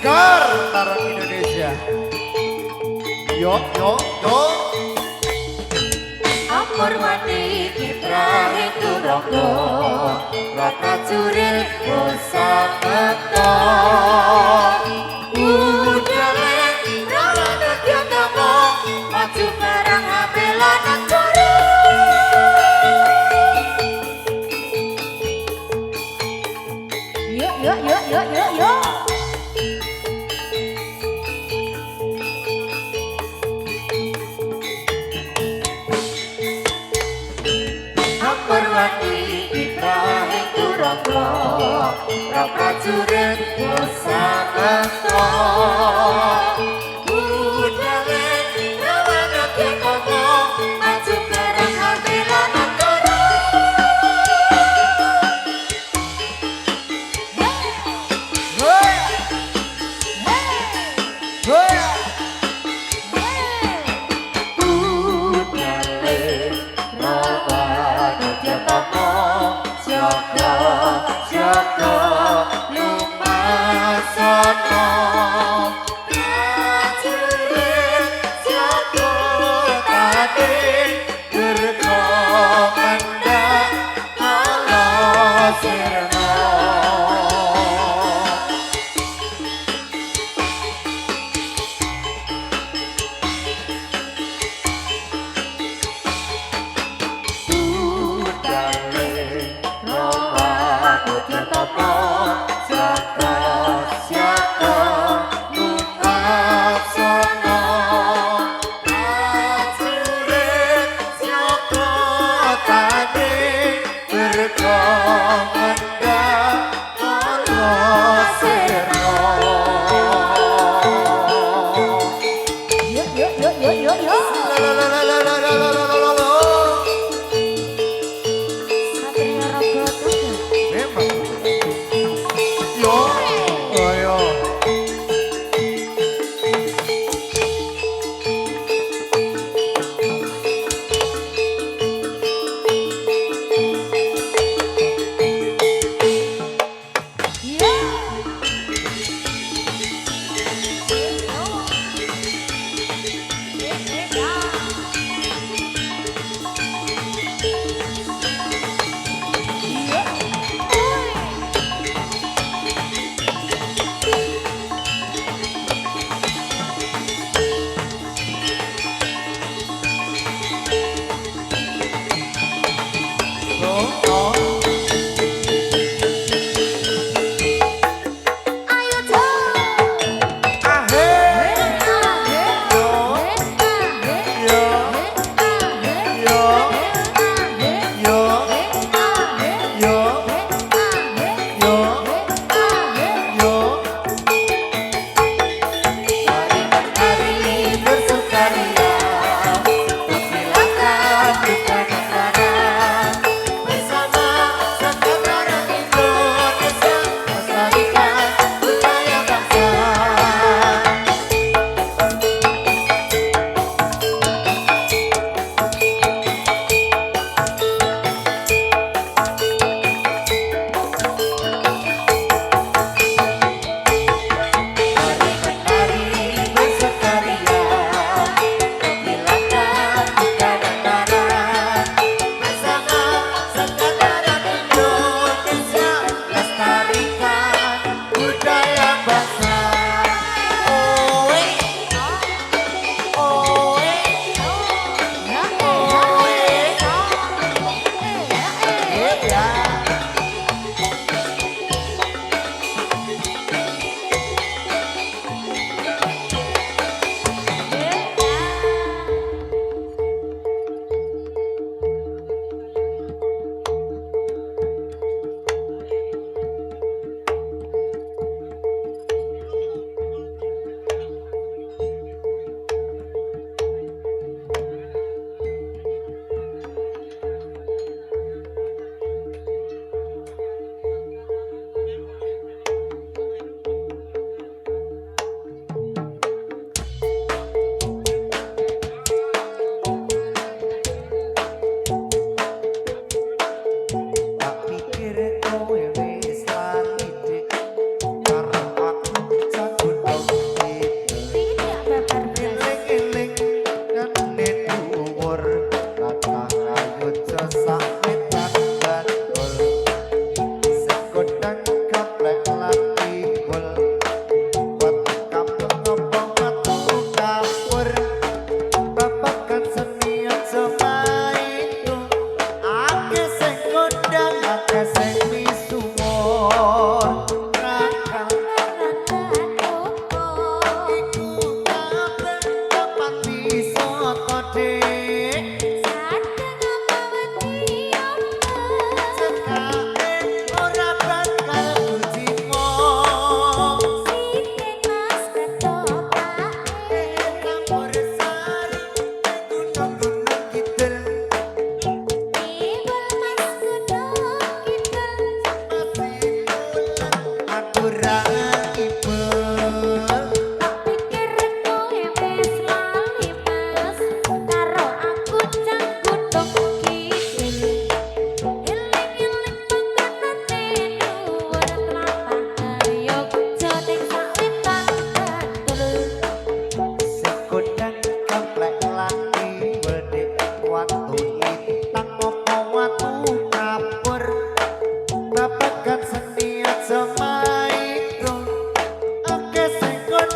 Sekar Tarung Indonesia. Yo yo yo. Amurwati Kitra itu ronggo Rata curil Usapeta Udale Rawana Tiandamo Maju barang Abela dan Cori Yuk yuk yuk yuk yuk yuk Amurwati Ibrahim Turonggo Prajurit Usapeta Budale Rawana Tiandamo Maju barang Abela dan Cori Hei. Hei. Jaga lumasono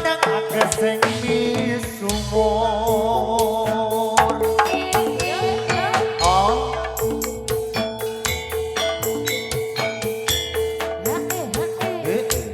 kadang akeh sing misuwur. Oh, eh,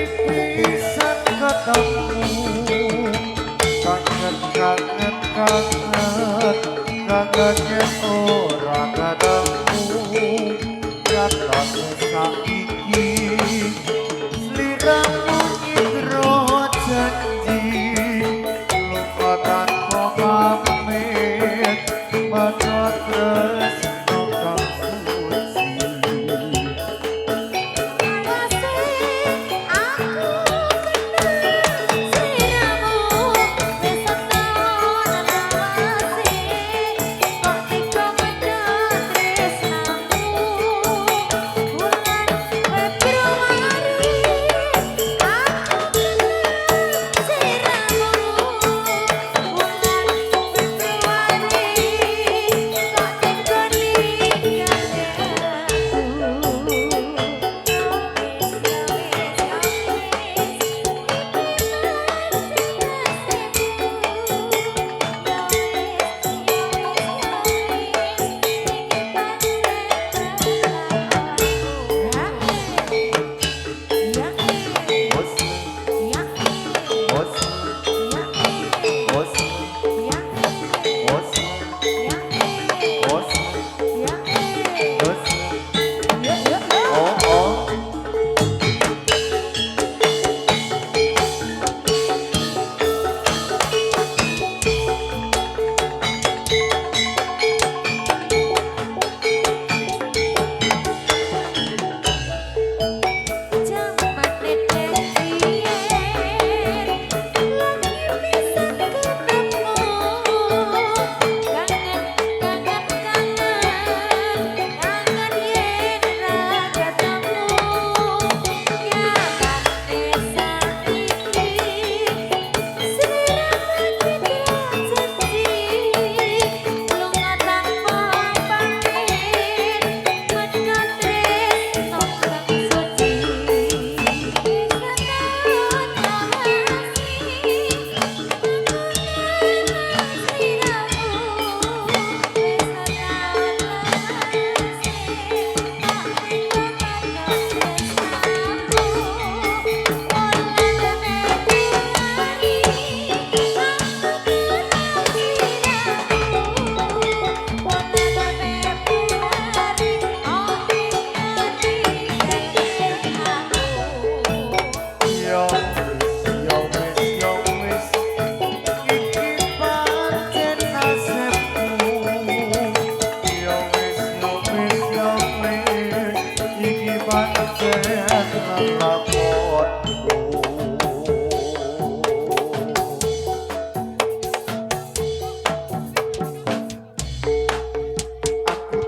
pisan ketemu kangen kangen kangen kangen yen ora ketemu kata saiki sliramu nyindro janji lupa tanpa pamit mata tresno kang suci.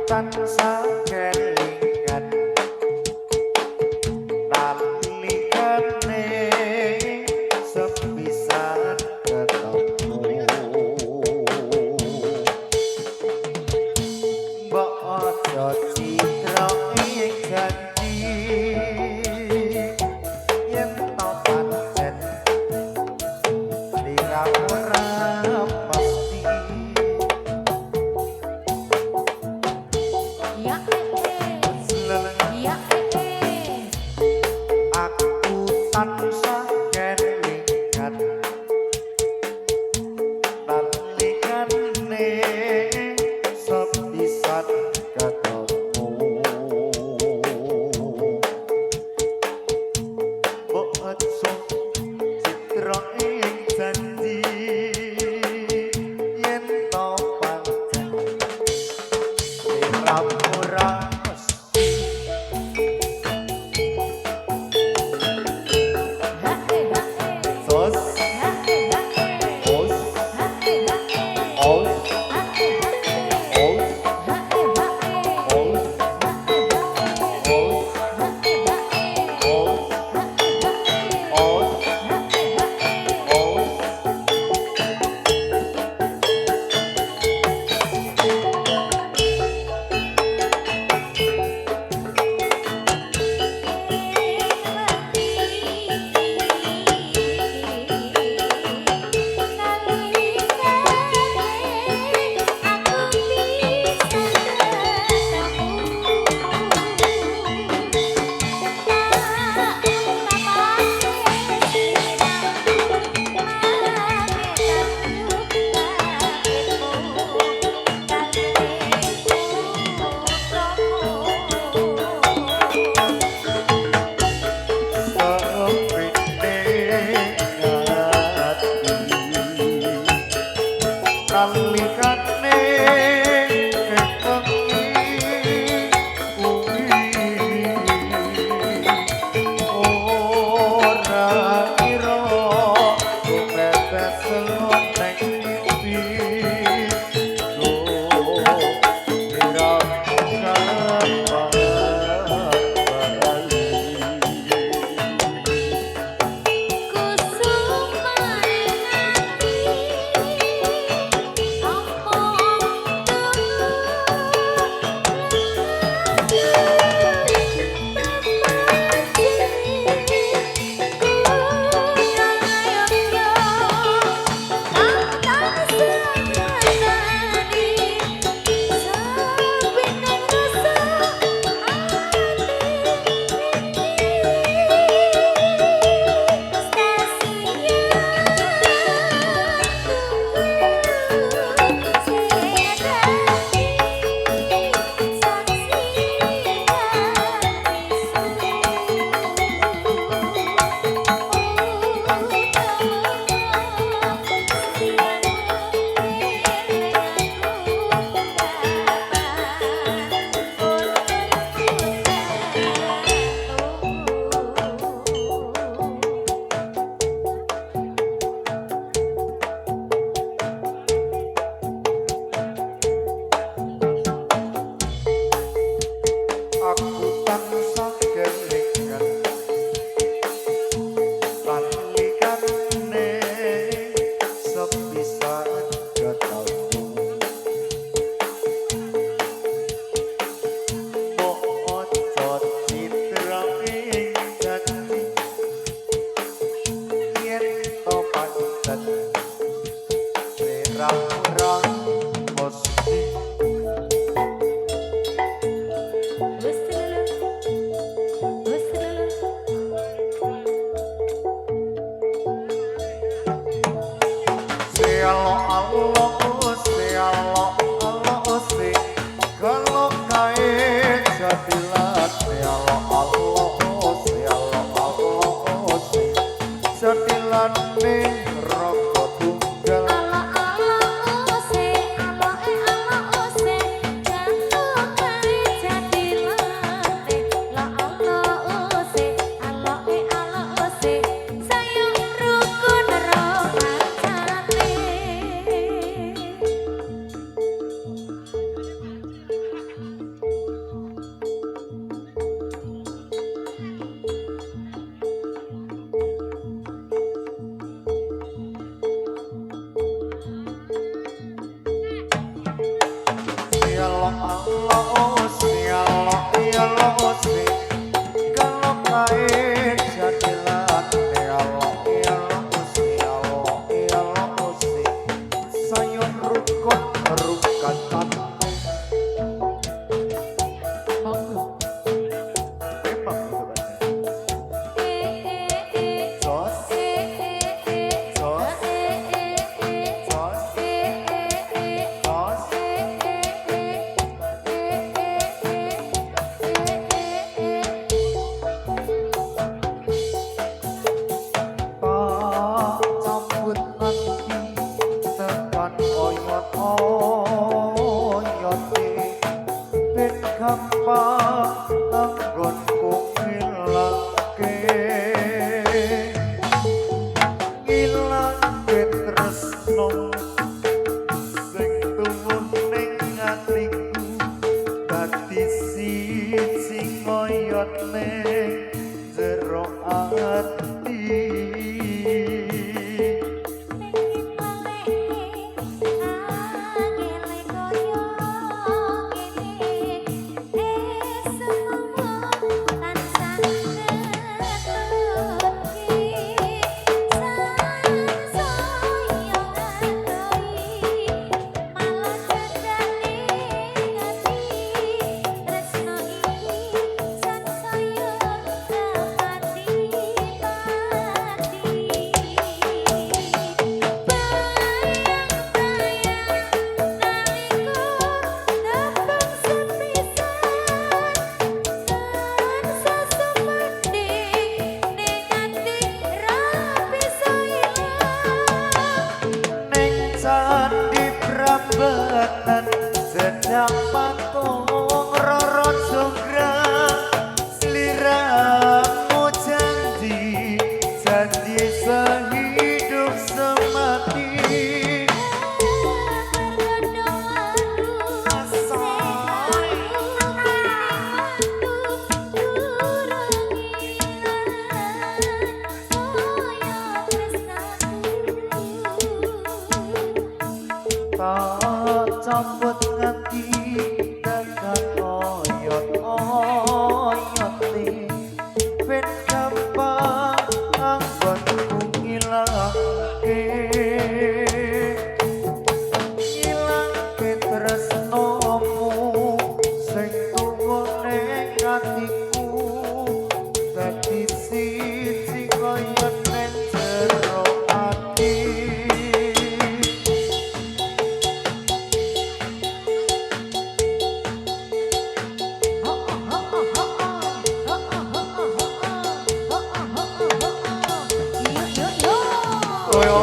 Tansah kelingan nalikane sepisan ketemu mbok aja citra ing janji yen to pancen sliramu ora mesti. Aku tansah kelingan nalikane sepisan ketemu mbok aja citra ing janji yen to pancen sliramu ora jatilane rokok tunggal ala ala ose ala ose jatuh kae jatilane la ala ose ala ose sayang rukun rohane Yalo Allah yalo yalo kalau kae jatilane yalo yalo yalo sayang rukun rukatan monggo memang sebenarnya sos sos sos sos tak sambut nanti tekan oyot-oyote ben gampang anggonku ngilangke tresno sing tuwuh ning atiku dadi siji oyot ning jero ati Sandi Prambanan sedang patung roro jonggrang sliramu janji sehidup semati tak campur nganti dekat oyot-oyote ben gampang anggonku ngilangke tresnomu sing tuwuh ning atiku dadi siji kaya ning jero ati koyo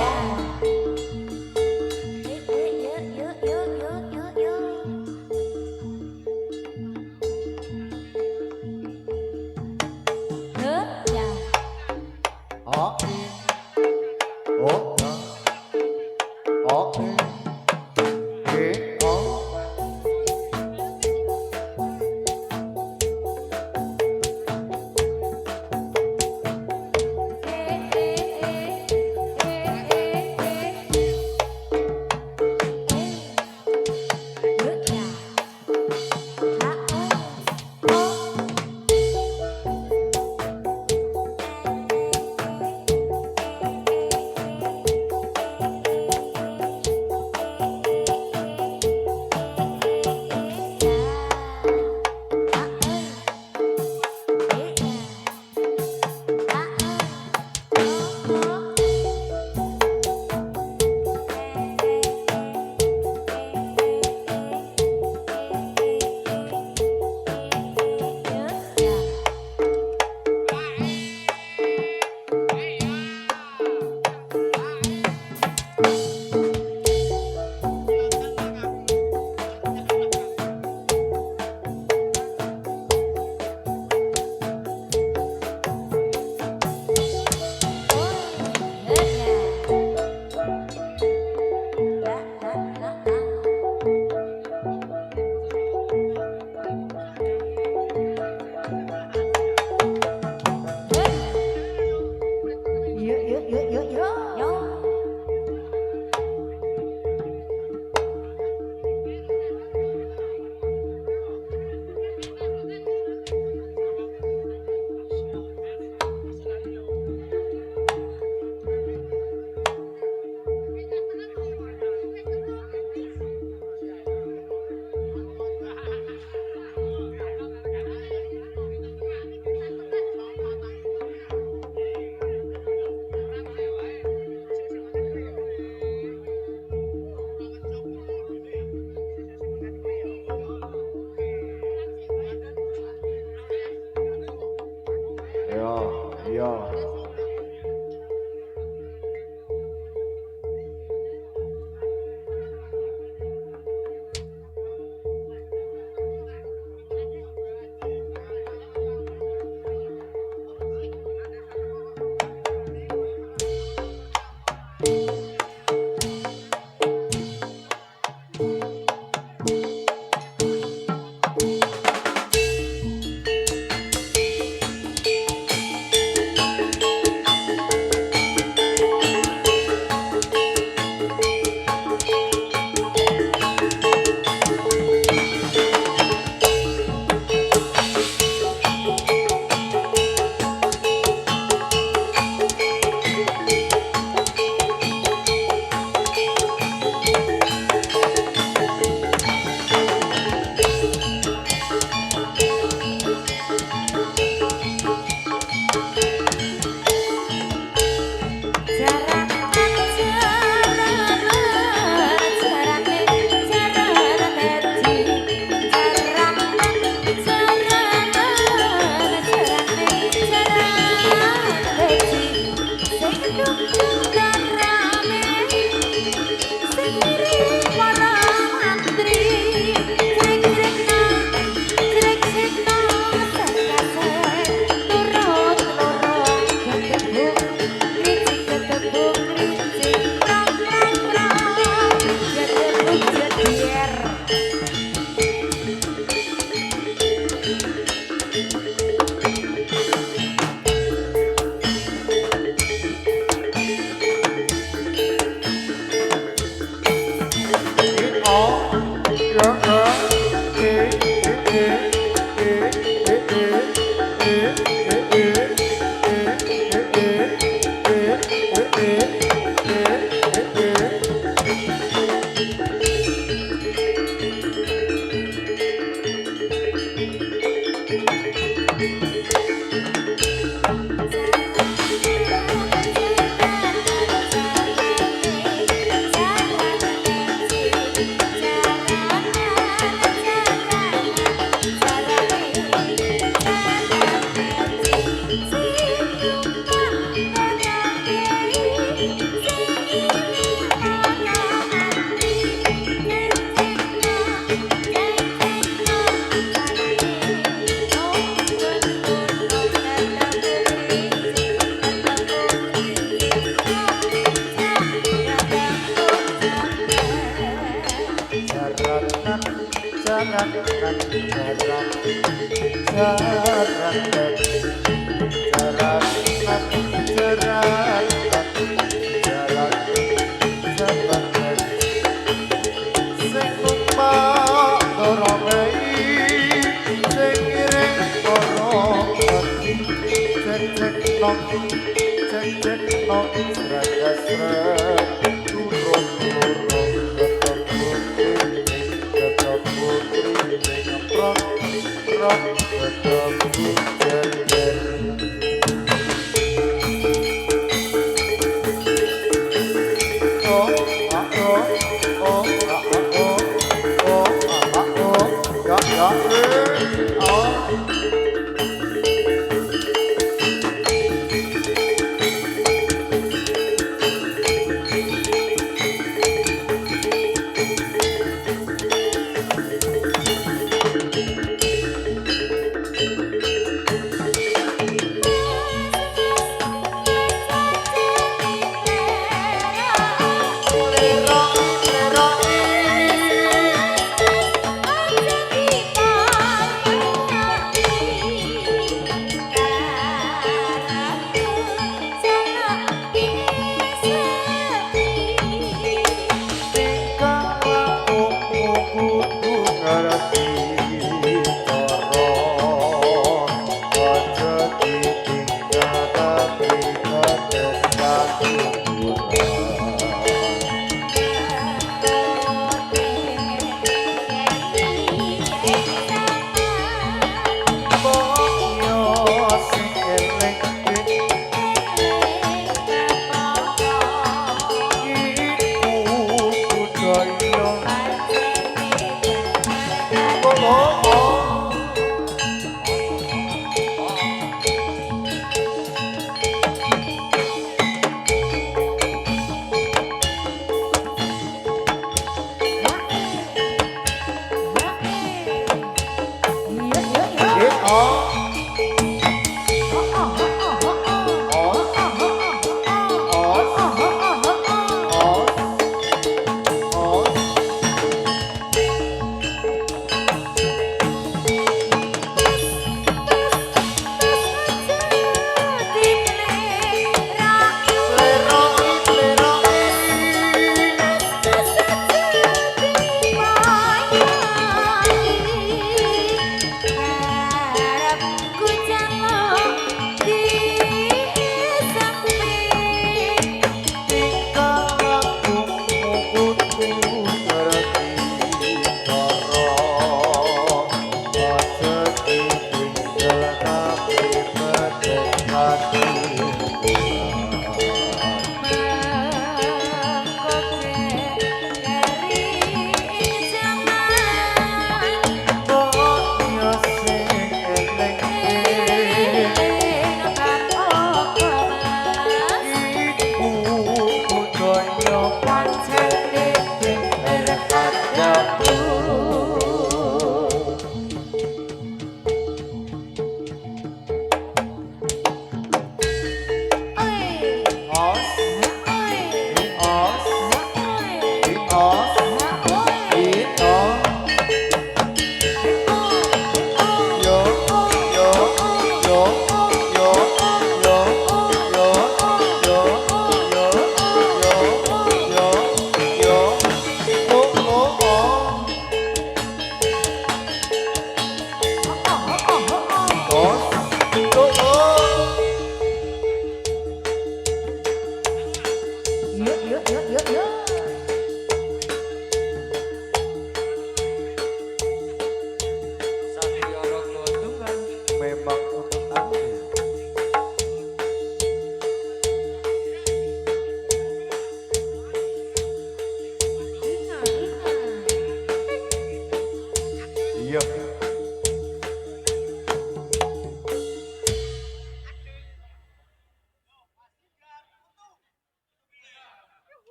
oh oh oh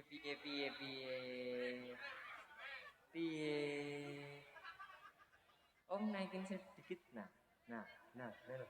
piye. Piye. Om naikin sedikit. Nah. Lho.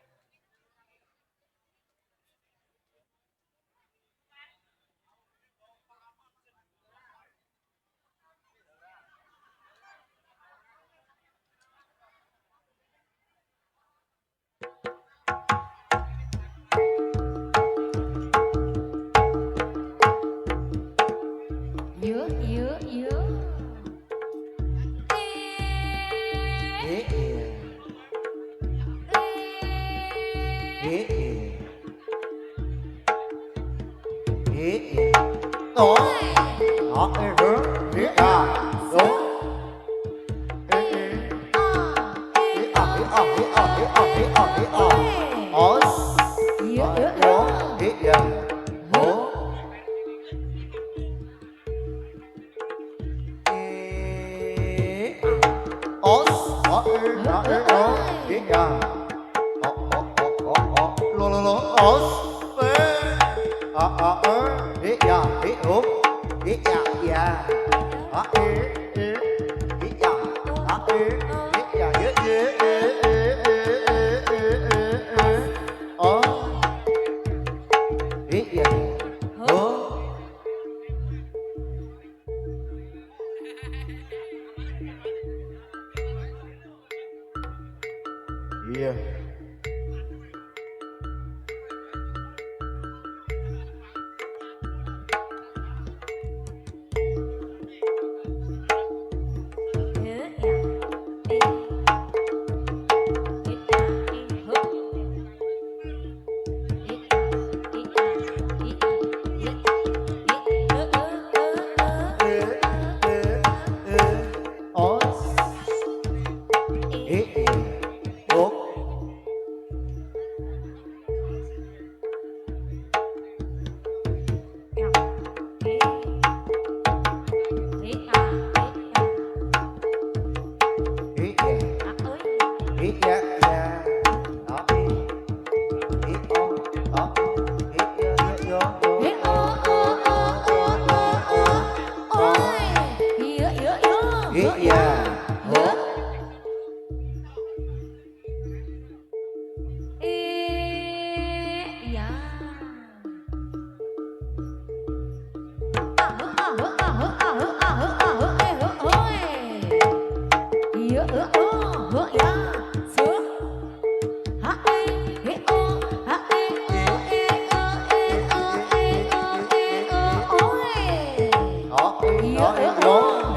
Yuk. Iya. Oh,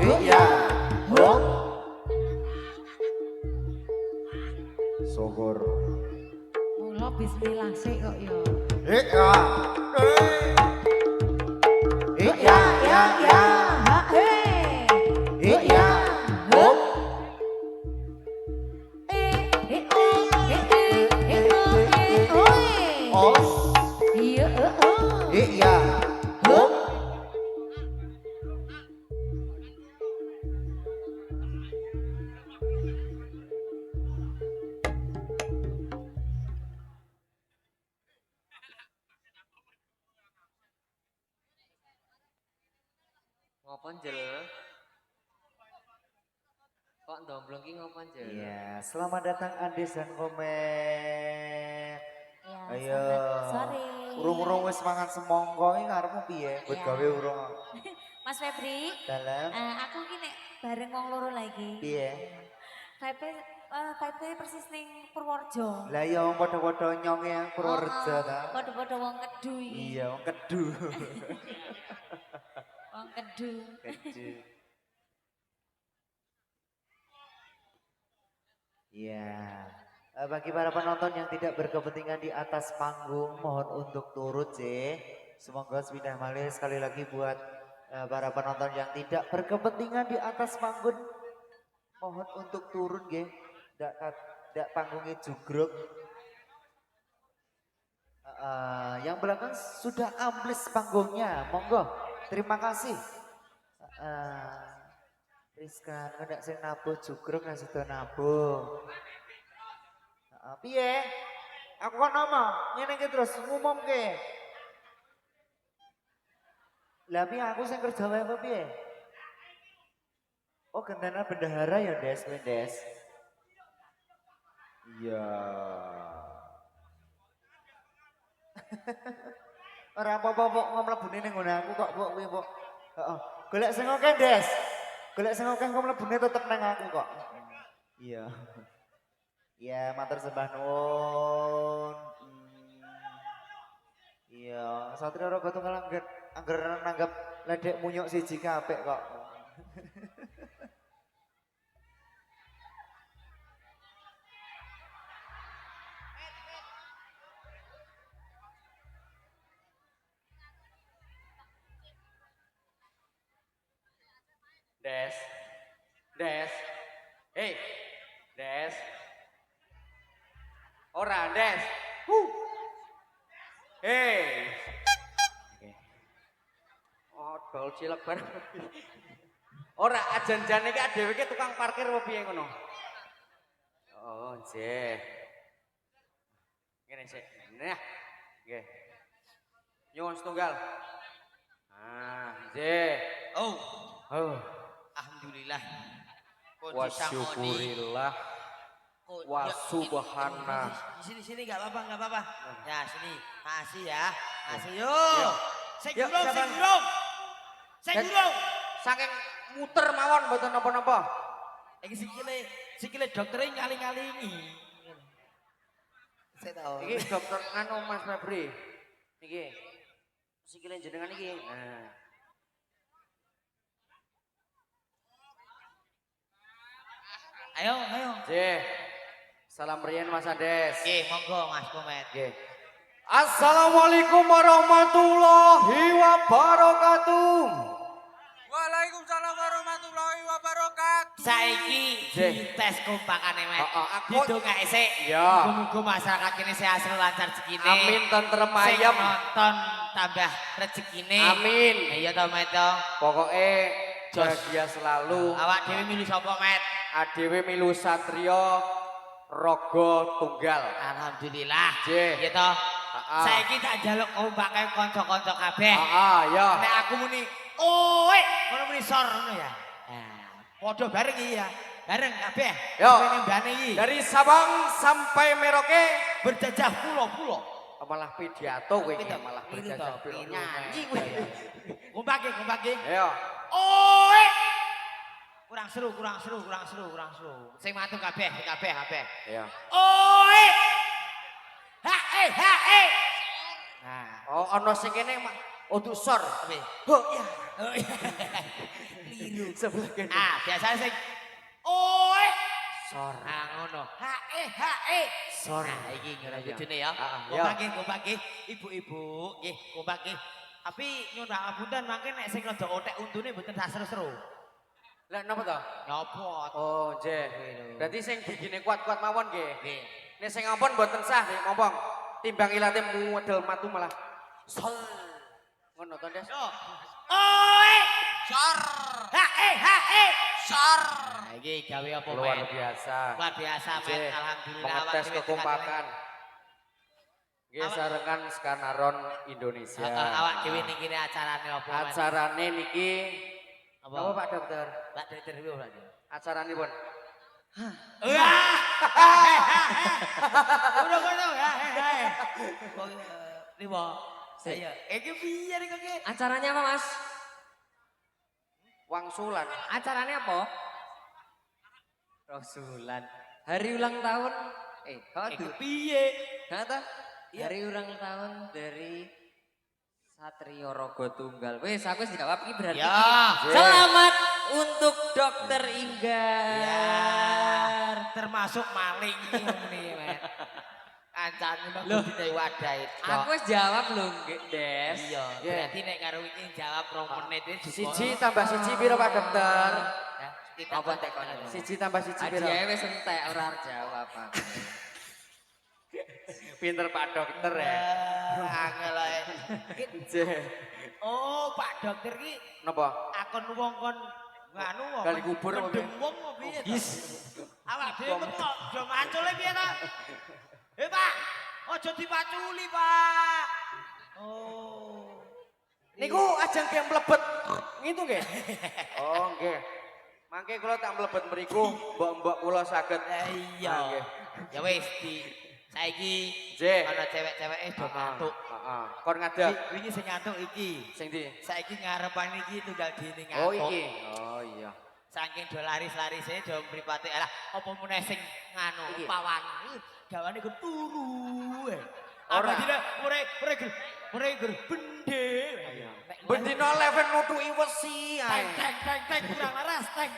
Iya. Sogor. Mula bismillah sik kok ya. Iya. Ngopo Jel? Kok ndomblong ki ngopo Jel? Iya, selamat datang Andes dan Komet. Ya, Ayo. selamat sore. Urung-urung wis mangan semongko iki ngarepmu piye? Buat Iya. gawe urung. Mas Febri, Dalam aku ki nek bareng wong loro lagi. piye? Vibe persis ning Purworejo. Lah iya wong padha-padha nyonge Purworejo ta. Padha-padha wong Kedu iki. Iya, wong Kedu. Wong Kedu. Kedu. Iya. Bagi para penonton yang tidak berkepentingan di atas panggung, mohon untuk turut sih. Semoga sepindah malih sekali lagi buat para penonton yang tidak berkepentingan di atas panggung, mohon untuk turun nggih. Ndak panggungnya jugruk. Yang belakang sudah ambles panggungnya, monggo. Terima kasih. Rizkan, nggak sing nabuh jugruk nggak sudah nabuh. Piye? Aku kan ngomong, ngene iki terus ngumumke. Lah piye aku sing kerja wae apa piye? Oh, gentena bendahara ya, Des, kowe, Des. Iya. Ora apa-apa kok mlebune ning ngene aku kok kok kuwi kok. Heeh. Golek sing akeh, Des. Golek sing akeh kok mlebune tetep nang aku kok. Iya. Iya, matur sembah nuwun. Iya, Satria Raga Tunggal angger nanggap ledek munyuk siji kabeh kok. Des. Des. Hei. Des. Ora, Des. Hei. Oh, dol cilek bareng. Ora ajan-jane iki dhewe iki tukang parkir opo piye ngono? Oh, nggih. Ngene sik. Nah. Nggih. Nyuwun setunggal. Ah, nggih. Oh, Oh, alhamdulillah. wa syukurillah wa subhanah. Di sini enggak apa-apa, enggak apa-apa. Ya, sini. Makasih ya. Makasih Yo. yuk. Sing Yuk, gurung, siapa? sing gurung. Sing Dan- gurung. Saking muter mawon mboten napa-napa. Iki sikile dokter ngali-ngalingi. Saya tahu. Iki dokter anu Mas Febri. Niki. Sikile jenengan iki. Nah. Ayo, ayo. Nggih. Salam riyen Mas Andes. Oke, monggo Mas Komet. Nggih. Assalamualaikum warahmatullahi wabarakatuh. Waalaikumsalam warahmatullahi wabarakatuh. Saiki Nggih. dites kompakane Met. Aku Didongake sik. Ya. Muga-muga masyarakat kini sehat selalu lancar rezekine. Amin tentrem Sing ayem. nonton tambah rezekine. Amin. Iya to Met to. Pokoknya bahagia selalu. Awak dhewe milih sapa Met? ADW milu Satrio Raga Tunggal. Alhamdulillah. Nggih. Iya to. Heeh. Saiki tak njaluk kompake kanca-kanca kabeh. Heeh, ya. Nek aku muni, "Oi," ngono muni sor ngono ya. Nah, padha bareng iki ya. Bareng kabeh. Yo. Pengen mbane iki. Dari Sabang sampai Merauke Berjajah pulau-pulau. malah pidato kowe iki Pidato. malah Niru berjajah to, piro nyanyi kowe. Kompake, kompake. Ayo. Oi. Kurang seru. Sing mantu kabeh. Ayo. Oi. Ha. Nah, Oh, ana sing kene untuk sor. tapi. Oh, iya. Oh, iya. Liru. Sebelah kene. Ah, biasanya sing oi. Sor. Ah, ngono. Ha. Sor. Nah, iki ngono Iya. kudune ya. Iya. Kompake, ibu-ibu, nggih, kompake. Tapi nyuwun pangapunten mangke nek sing rada otek untune mboten sak seru-seru. Lah napa to? Nyopot. Oh, nggih. Berarti sing gigine kuat-kuat mawon nggih. Nggih. Nek sing ampun mboten sah nggih, mompong. Timbang ilate model matu malah sol. Ngono to, Des? Yo. Oi. Sar, Ha. sar. Nah, iki gawe apa, Luar Men? biasa. Luar biasa, Men. Nggih. Alhamdulillah. Mengetes awak dhewe kekompakan. Nggih Awak- sarengan Skanaron Indonesia. tekan- Awak dhewe niki acarane apa, Men? Acarane niki Apa? apa Pak Dokter? Pak Dokter iki ora dia. Acarane pun Wah. Udah kono ya. Kok liwo. Saya. Iki piye nek iki? Acaranya apa, Mas? wangsulan. Acaranya apa? Rasulan. Hari ulang tahun. Iki piye? Kata hari ulang tahun dari Satrio Raga Tunggal. Wes, aku wis dijawab iki berarti. Ya. Selamat untuk Dokter Inggar. Ya, termasuk maling ini, Men. Kancane mah Loh. kudu wadah itu. Aku wis jawab lho, Nggih, Des. Iya, Iya. berarti nek karo iki jawab 2 menit itu Siji tambah siji piro Pak Dokter? Ya, kita Apa kontek tekan? kono. Siji tambah siji piro? Adiae wis entek ora harus jawab aku. Pinter Pak Dokter ya. Angel ae. Nggih. Oh, Pak Dokter iki Napa? akon wong kon nganu wong. Gali kubur apa mendem wong apa piye? to? Awak dhewe kok do macule piye to? Pak, aja dipaculi, Pak. Oh. Niku ajeng ki mlebet ngitu nggih. Oh nggih. Mangke kula tak mlebet mriku, mbok-mbok kula saged. Iya. Ah, nggih. Ya wis di saiki Nggih. ana cewek-ceweke do ngantuk. Heeh. Kon ngadeg Wingi sing ngantuk iki. sing di. Saiki ngarepan iki tunggal dene ngantuk. Oh iki. Oh iya. Saking do laris-larise do mripate alah apa meneh sing nganu Iki. pawang. Gawane ku turu. Ora. Apa dina mure bende. Bendina leven nutuki wesi ae. Teng kurang laras teng.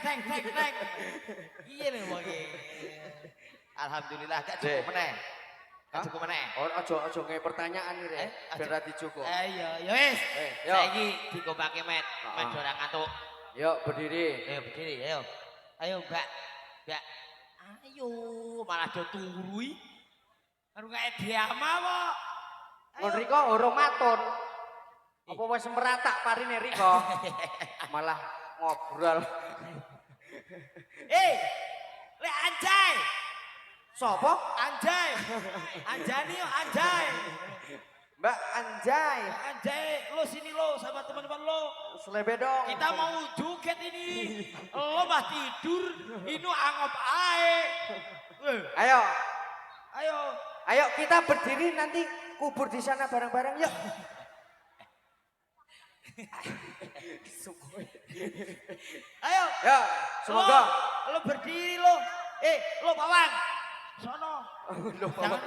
Iya lho wong iki. Alhamdulillah gak cukup meneh. Gak cukup meneh. Aja nge pertanyaan iki rek. Ben ra dicukup. Iya, ya wis. Yo. Saiki dikompake met Heeh. ora ngantuk. Yuk berdiri. Ayo berdiri, ayo. Ayo, Mbak. Mbak. Ayo, malah do turu iki. Karo gak diama kok. Kon Riko urung matur. Apa wis meratak parine Riko? Malah ngobrol. Lek anjay. Sopo? Anjay. Anjani yo anjay. Mbak Anjay. Anjay, lo sini lo sama teman-teman lo. Selebe dong. Kita mau joget ini. Lo mah tidur, ini anggap ae. Ayo, Ayo. ayo kita berdiri nanti kubur di sana bareng-bareng yuk. Ayo. Ya, semoga. Lo berdiri lo. Lo pawang. Sono. Jangan.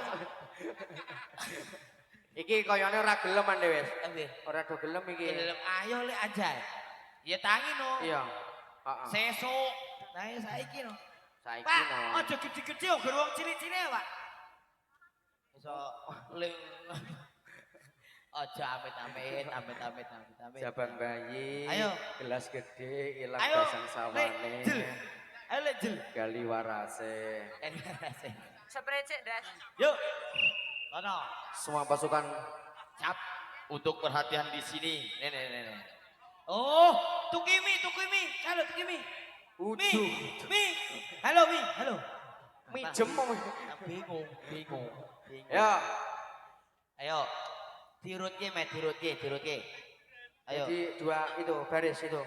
Iki koyone ora gelem ande wis. Ambil. Ora do gelem iki. Ayo le anjay. Ya tangi no. Iya. Heeh. Sesuk. Nah saiki no. Saiki Pak, no. aja gede-gede kok wong cilik-cilik Pak. Iso ling. Aja amit-amit. Jaban bayi. Ayo. Gelas gede, ilang Ayo. basang Lek, sawane. jel. Ayo le jel. Gali warase. Seprecek das. Yuk. Sono. Semua pasukan Cap untuk perhatian di sini. Nih. Oh, Tukimi. Halo Tukimi. Mi. Halo Mi. Halo. mijem. Bingung. Ya. Ayo. Dirut ke. Ayo. Jadi dua itu baris itu.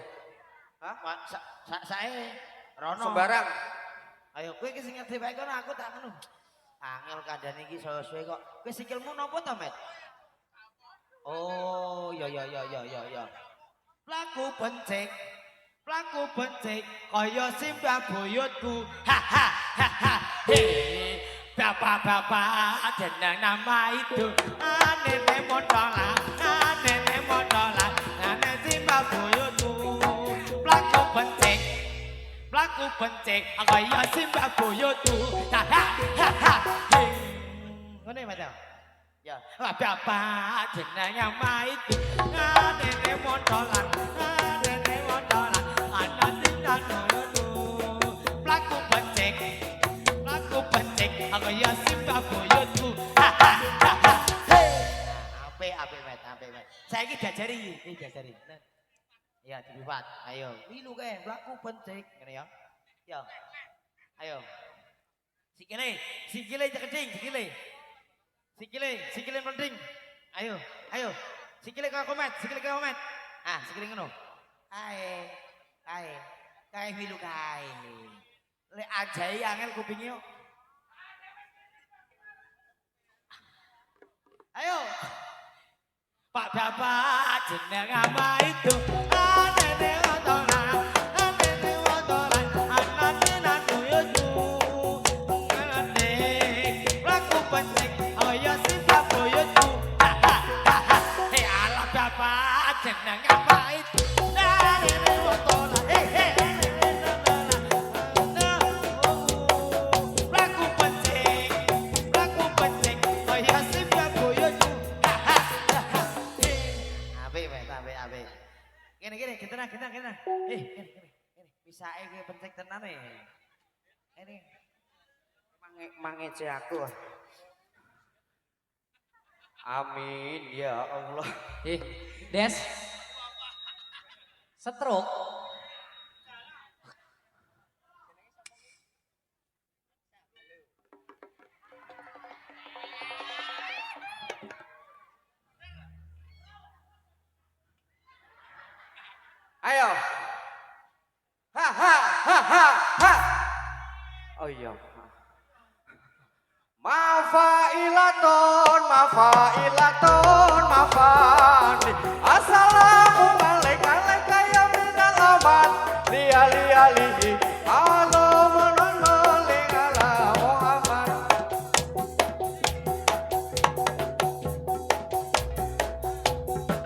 Saya Rono. Sembarang. Ayo kowe iki sing ngerti bae kono aku tak ngono. Angel kandhane iki suwe-suwe kok. Kowe sikilmu napa to, Met? Oh, ya. Plaku benceng kaya simbah buyutku. Hei, bapak-bapak jeneng nama itu Nene Mondola, Nene simbah buyutku. Plaku benceng kaya simbah buyutku. Ngene Mas. Ya, bapak jeneng nama itu Nene Mondola, anak tinggal buyutku. Plaku benceng kaya simbah buyutku. Ape Met. Saiki diajari. Ya, diliwat. Ayo, milu kae, mlaku benceng ngene ya. Ya. Ayo. Sikile ceketing, sikile mending. Ayo. Sikile kaya komet. Ah, sikile ngono. Kae. Kae milu kae. Lek ajai angel kupinge yo. Ayo. Pak Bapak jeneng apa itu? Nene Mondola, anak tinggal buyutku. Nene, plaku benceng kaya simbah buyutku. Hei ala Bapak jeneng apa itu? Nene Mondola, plaku benceng kaya simbah buyutku. Ape. Gini, kita. Gini. Bisa kowe pencek tenan e. Ini. Mangece aku. Amin ya Allah. Des. Stroke. Oh iya. Mafailaton, mafailaton, mafani. Assalamualaikum ya minal aman. Liali halo menolong ala Muhammad.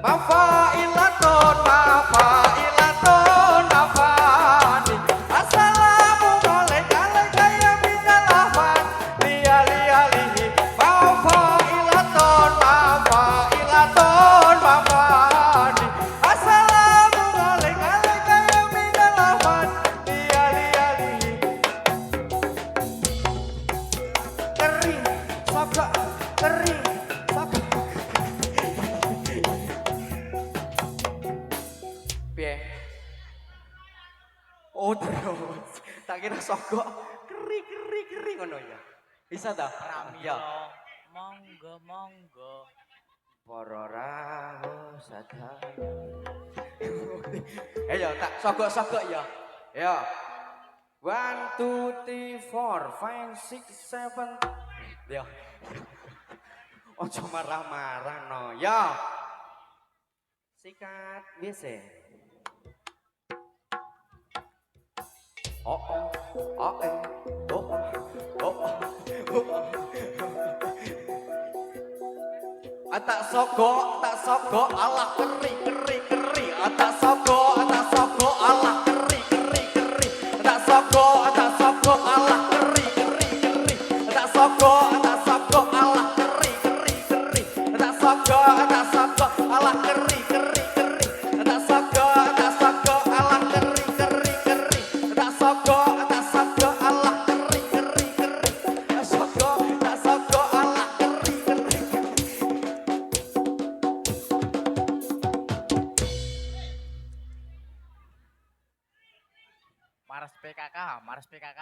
Mafailaton, mafailaton, mafani. Assalamualaikum ya minal aman. Liali mafailaton, mafailaton, mafani. Assalamualaikum ya minal aman. Liali kering, saka, kering, saka. Piye? Oh terus, tak kira sogok keri ngono ya. Bisa tak? Ya. Monggo, monggo. Para rawuh sadaya. Ayo tak sogok-sogok ya. Ya. 1 2 3 4 5 6 7. Ya. Ojo marah-marah no. Ya. Sikat biasa. Oh, tak sogok, Allah keri. Tak sogok, Allah keri. Tak sogok, Allah keri. Tak sogok, Allah keri. Tak sogok, Allah keri. Tak sogok, Allah keri. Tak sogok, Allah keri. Tak sogok, Allah keri. Maras PKK.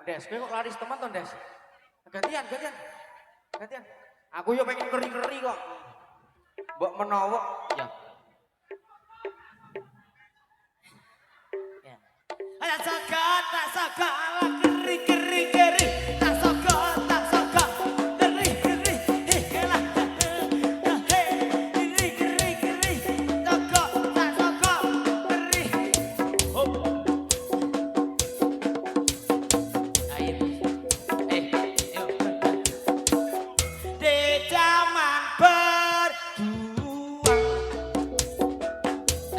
Des, kowe kok laris teman toh, Des? Gantian. Aku yo pengen keri kok. Mbok menawa ya. Tak sogok, Allah keri. Tak sogok, keri. Helah. Keri. Sogok, keri. Hop. Ayo. Di zaman berjuang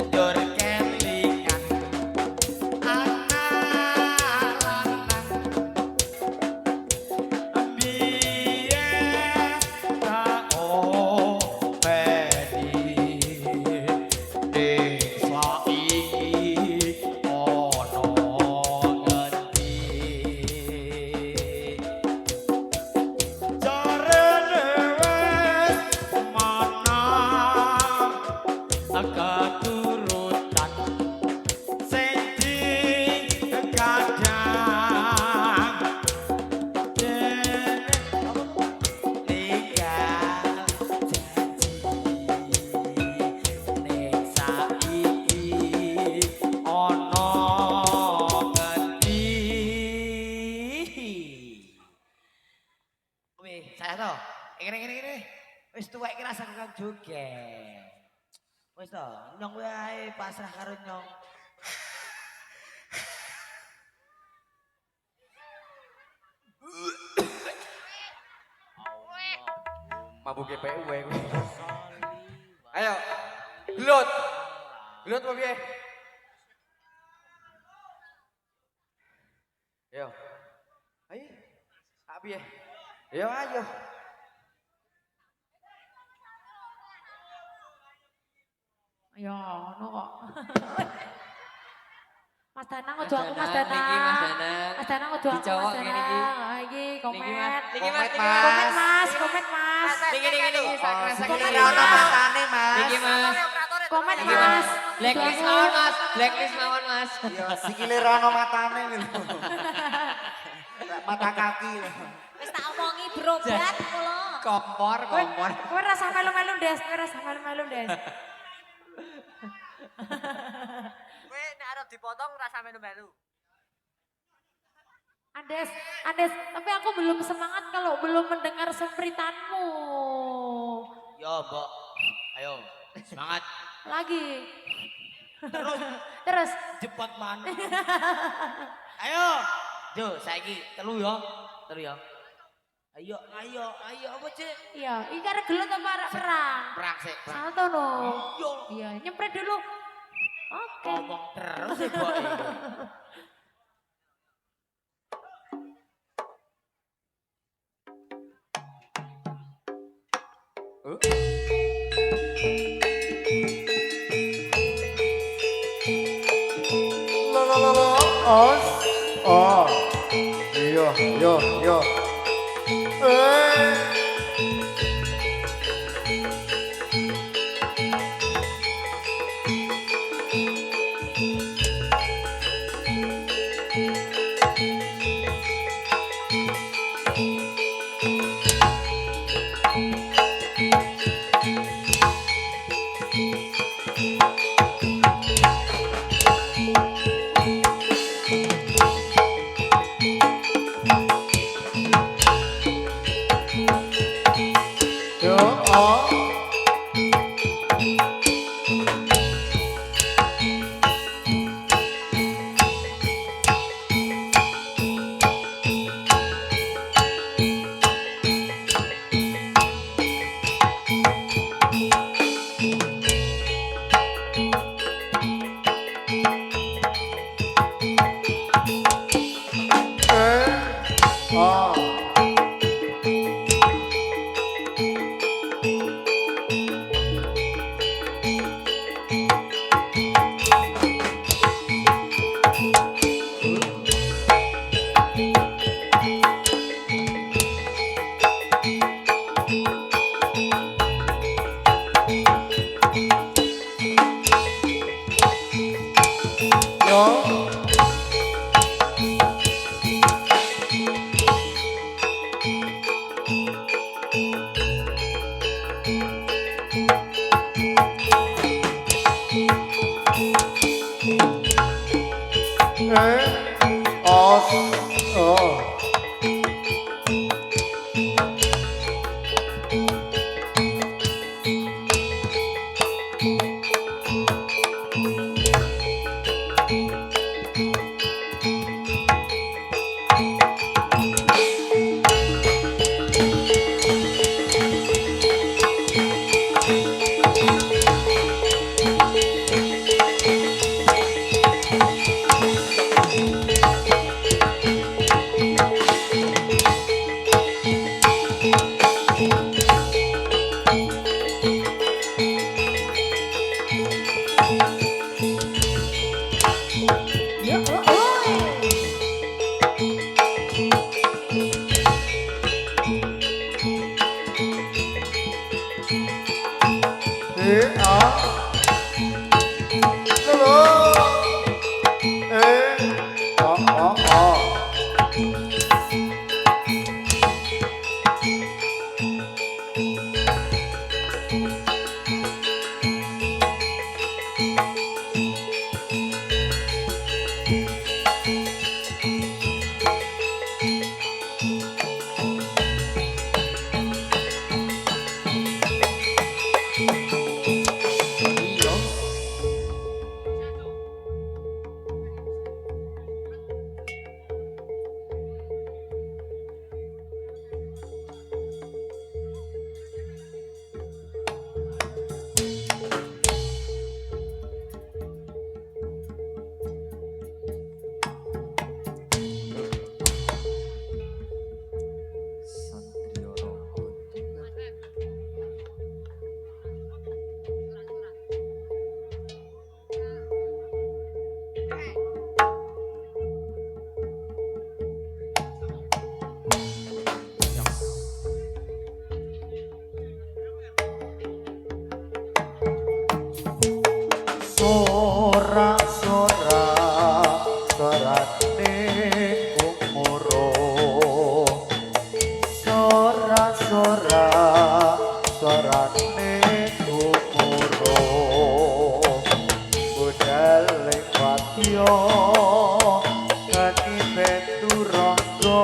Njur kelingan anak lanang biyen tak openi desa iki ana ngendi jarene wis manang katurutan sing dikadang dene tinggal janji ning saiki ana ngendi. Wih, saya toh. Ngene. Wis tuwek ki rasa kang joget. Wis toh, nyong kowe ae pasrah karo nyong. Mabuk GPU kowe. Ayo. Gelut apa piye? Yo. Ayo. Apa piye? Yo ayo. Ya, ono kok. Mas Danang ojo aku Mas Niki Mas Danang. Danang. Mas Danang ojo aku Dicowok Mas ngene Danang. iki. Ah, iki Niki Mas. komet. Niki Mas. Komet Mas. Niki. Komet Ini ono Mas. matane, Mas. Niki Mas. Komet Niki Mas. Mas. Blacklist mawon Mas. Iya, sikile ra ono matane lho. mata kaki. Wis tak omongi berobat kula. Kompor. Kowe rasa melu-melu Des, kowe rasa melu-melu Des. Kowe nek arep dipotong rasa melu-melu. Andes, tapi aku belum semangat kalau belum mendengar sempritanmu. Yo, Mbok. Ayo, semangat. Lagi. Terus Terus. jepot mana? Ayo. Jo, saiki telu yo. Ayo apa cek? Iya, iki arek gelut apa arek perang? Perang sik. Salto no. Yo, Iya, nyempret dulu. Oke. ngomong terus ya, Mbok. Yo. Satrio katipe turangga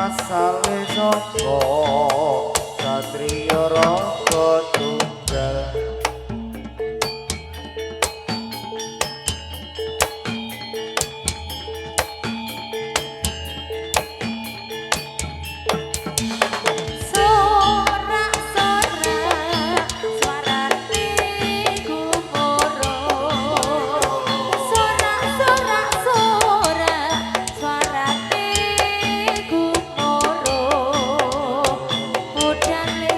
asale saka Satrio raga tunggal. Sorak-sorak suarane gumoro. Sorak-sorak suarane gumoro. Budale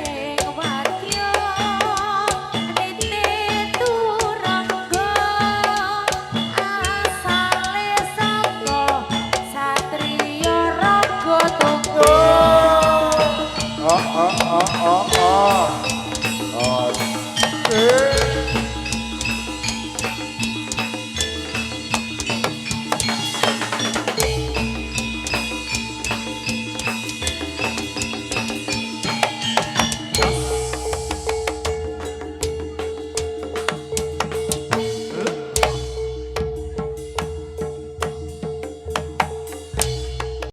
wadya nite turangga asale saka satriya raga tunggal. Oh oh oh oh oh